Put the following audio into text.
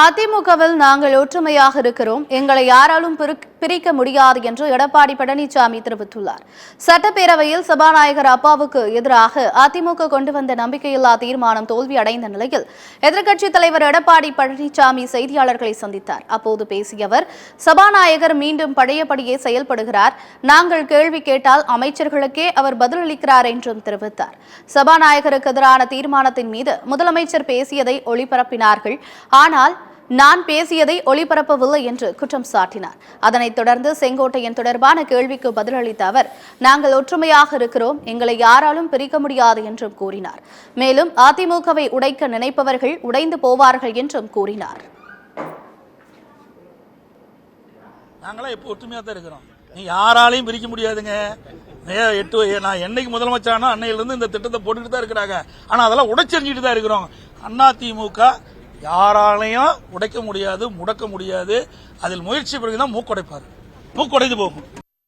அதிமுகவில் நாங்கள் ஒற்றுமையாக இருக்கிறோம், எங்களை யாராலும் பிரிக்க முடியாது என்று எடப்பாடி பழனிசாமி தெரிவித்துள்ளார். சட்டப்பேரவையில் சபாநாயகர் அப்பாவுக்கு எதிராக அதிமுக கொண்டு வந்த நம்பிக்கையில்லா தீர்மானம் தோல்வி அடைந்த நிலையில் எதிர்க்கட்சித் தலைவர் எடப்பாடி பழனிசாமி செய்தியாளர்களை சந்தித்தார். அப்போது பேசிய அவர், சபாநாயகர் மீண்டும் பழையபடியே செயல்படுகிறார், நாங்கள் கேள்வி கேட்டால் அமைச்சர்களுக்கே அவர் பதிலளிக்கிறார் என்றும் தெரிவித்தார். சபாநாயகருக்கு எதிரான தீர்மானத்தின் மீது முதலமைச்சர் பேசியதை ஒளிபரப்பினார்கள், ஆனால் நான் பேசியதை ஒளிபரப்பவில்லை என்று குற்றம் சாட்டினார். அதனைத் தொடர்ந்து செங்கோட்டையன் தொடர்பான கேள்விக்கு பதிலளித்த அவர், நாங்கள் ஒற்றுமையாக இருக்கிறோம், எங்களை யாராலும் பிரிக்க முடியாது என்றும் கூறினார். மேலும் அதிமுகவை உடைக்க நினைப்பவர்கள் உடைந்து போவார்கள் என்றும் கூறினார். நாங்களாம் இப்போ ஒற்றுமையா தான் இருக்கிறோம், நீ யாராலையும் பிரிக்க முடியாதுங்க. நான் என்னைக்கு முதலமைச்சரானோ அன்னையிலிருந்து இந்த திட்டத்தை போட்டுட்டு தான் இருக்கிறாங்க. ஆனா அதெல்லாம் உடைச்செறிஞ்சிட்டு தான் இருக்கிறோம். அதிமுக யாராலையும் உடைக்க முடியாது, முடக்க முடியாது. அதில் முயற்சி பிறகுதான் மூக்குடைப்பாரு, மூக்குடைந்து போகும்.